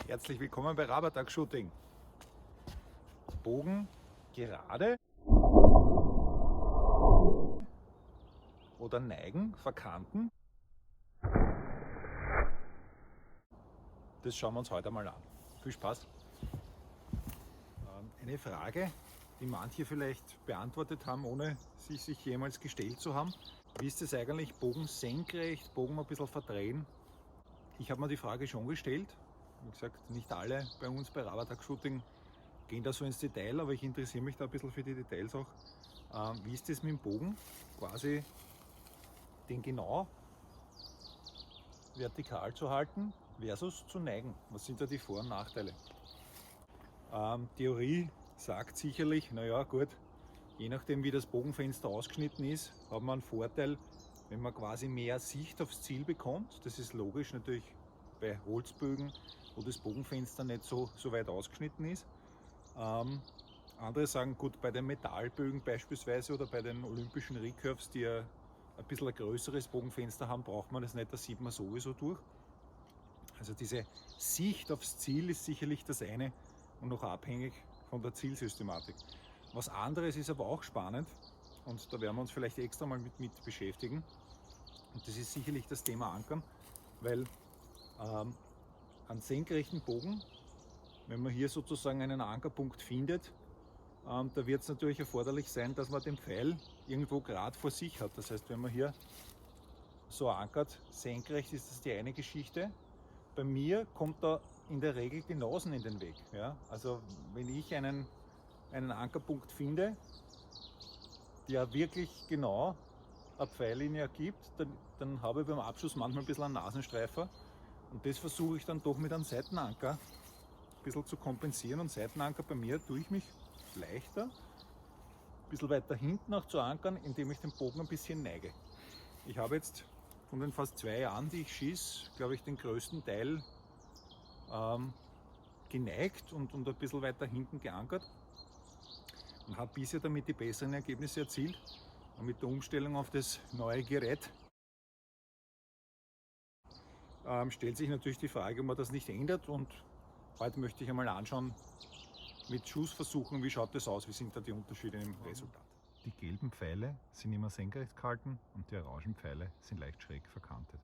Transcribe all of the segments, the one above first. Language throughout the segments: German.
Herzlich willkommen bei Rabertag Shooting. Bogen gerade oder neigen, verkanten? Das schauen wir uns heute mal an. Viel Spaß! Eine Frage, die manche vielleicht beantwortet haben, ohne sich jemals gestellt zu haben. Wie ist es eigentlich, Bogen senkrecht, Bogen ein bisschen verdrehen? Ich habe mir die Frage schon gestellt. Wie gesagt, nicht alle bei uns bei Rabertag Shooting gehen da so ins Detail, aber ich interessiere mich da ein bisschen für die Details auch. Wie ist das mit dem Bogen? Quasi den genau vertikal zu halten versus zu neigen. Was sind da die Vor- und Nachteile? Theorie sagt sicherlich, naja gut, je nachdem wie das Bogenfenster ausgeschnitten ist, hat man einen Vorteil, wenn man quasi mehr Sicht aufs Ziel bekommt. Das ist logisch natürlich bei Holzbögen, wo das Bogenfenster nicht so weit ausgeschnitten ist. Andere sagen, gut, bei den Metallbögen beispielsweise oder bei den olympischen Recurves, die ja ein bisschen ein größeres Bogenfenster haben, braucht man das nicht, das sieht man sowieso durch. Also diese Sicht aufs Ziel ist sicherlich das eine und noch abhängig von der Zielsystematik. Was anderes ist aber auch spannend und da werden wir uns vielleicht extra mal mit beschäftigen. Und das ist sicherlich das Thema Ankern, weil einen senkrechten Bogen, wenn man hier sozusagen einen Ankerpunkt findet, da wird es natürlich erforderlich sein, dass man den Pfeil irgendwo gerade vor sich hat. Das heißt, wenn man hier so ankert, senkrecht ist das die eine Geschichte. Bei mir kommt da in der Regel die Nasen in den Weg. Ja? Also wenn ich einen Ankerpunkt finde, der wirklich genau eine Pfeillinie ergibt, dann habe ich beim Abschuss manchmal ein bisschen einen Nasenstreifer. Und das versuche ich dann doch mit einem Seitenanker ein bisschen zu kompensieren. Und Seitenanker bei mir tue ich mich leichter, ein bisschen weiter hinten auch zu ankern, indem ich den Bogen ein bisschen neige. Ich habe jetzt von den fast 2 Jahren, die ich schieße, glaube ich, den größten Teil geneigt und ein bisschen weiter hinten geankert und habe bisher damit die besseren Ergebnisse erzielt. Und mit der Umstellung auf das neue Gerät stellt sich natürlich die Frage, ob man das nicht ändert, und heute möchte ich einmal anschauen mit Schussversuchen, wie schaut das aus, wie sind da die Unterschiede im Resultat. Die gelben Pfeile sind immer senkrecht gehalten und die orangen Pfeile sind leicht schräg verkantet.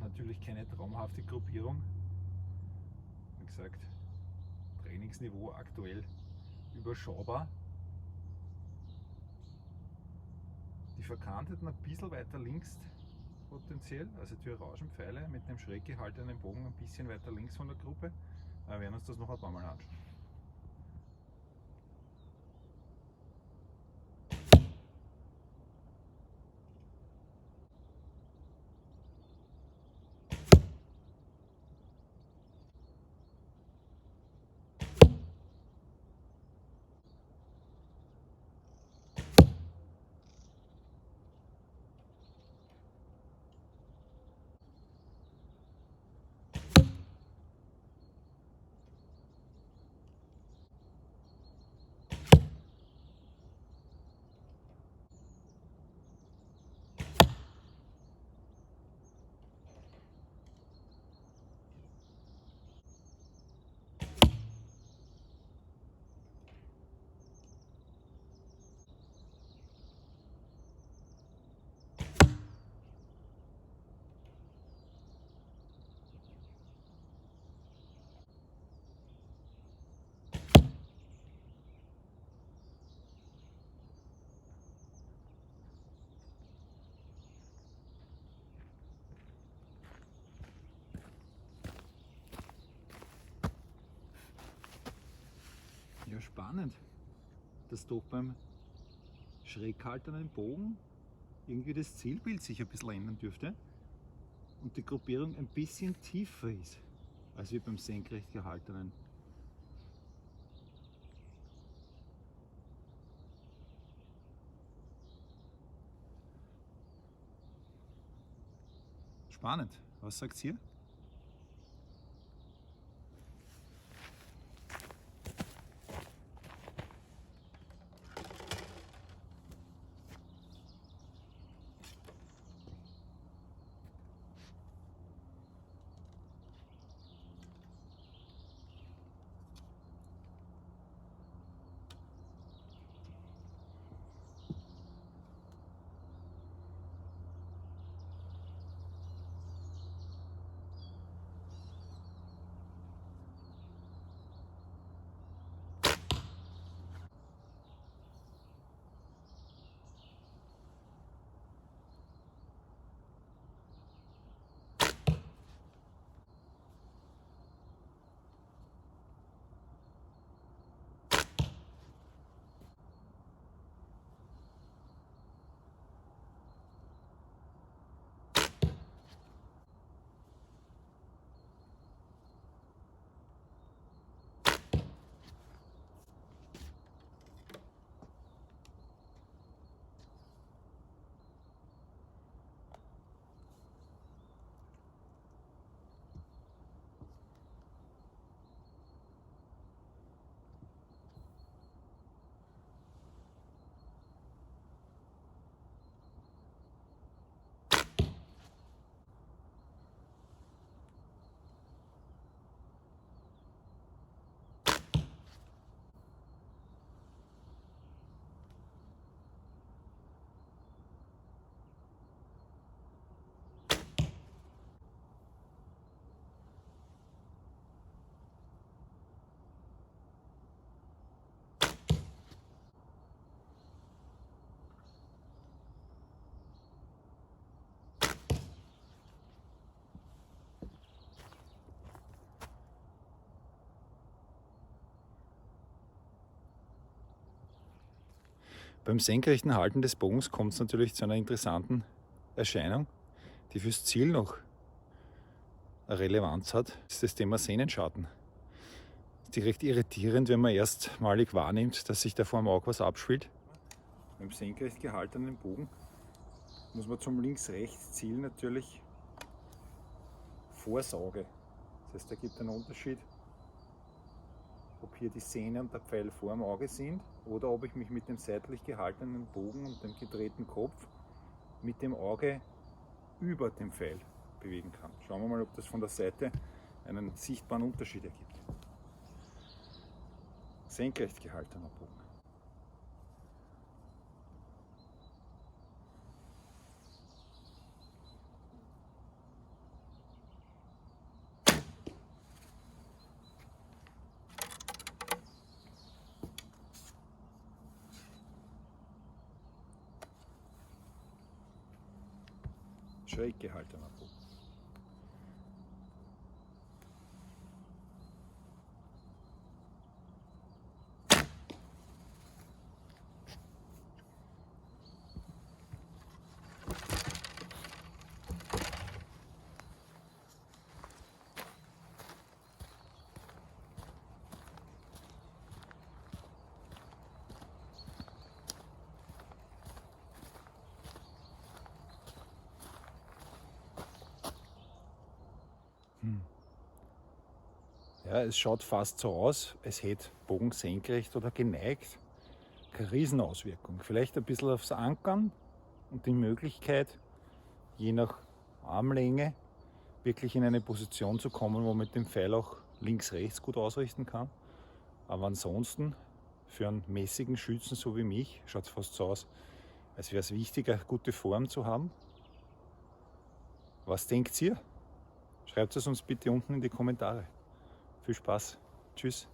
Natürlich keine traumhafte Gruppierung. Wie gesagt, Trainingsniveau aktuell überschaubar. Die verkanteten ein bisschen weiter links potenziell, also die Orangenpfeile mit einem schräg gehaltenen Bogen ein bisschen weiter links von der Gruppe. Wir werden uns das noch ein paar Mal anschauen. Ja, spannend, dass doch beim schräg gehaltenen Bogen irgendwie das Zielbild sich ein bisschen ändern dürfte und die Gruppierung ein bisschen tiefer ist als wie beim senkrecht gehaltenen. Spannend, was sagt ihr? Beim senkrechten Halten des Bogens kommt es natürlich zu einer interessanten Erscheinung, die fürs Ziel noch eine Relevanz hat. Das ist das Thema Sehnenschatten. Das ist recht irritierend, wenn man erstmalig wahrnimmt, dass sich da vor dem Auge was abspielt. Beim senkrecht gehaltenen Bogen muss man zum Links-Rechts-Ziel natürlich vors Auge. Das heißt, da gibt es einen Unterschied, ob hier die Sehne und der Pfeil vor dem Auge sind oder ob ich mich mit dem seitlich gehaltenen Bogen und dem gedrehten Kopf mit dem Auge über dem Pfeil bewegen kann. Schauen wir mal, ob das von der Seite einen sichtbaren Unterschied ergibt. Senkrecht gehaltener Bogen. Schräg gehaltener Bogen. Ja, es schaut fast so aus, als hätte Bogen senkrecht oder geneigt keine Riesenauswirkung. Vielleicht ein bisschen aufs Ankern und die Möglichkeit, je nach Armlänge, wirklich in eine Position zu kommen, wo man mit dem Pfeil auch links-rechts gut ausrichten kann. Aber ansonsten, für einen mäßigen Schützen so wie mich, schaut es fast so aus, als wäre es wichtiger, gute Form zu haben. Was denkt ihr? Schreibt es uns bitte unten in die Kommentare. Viel Spaß. Tschüss.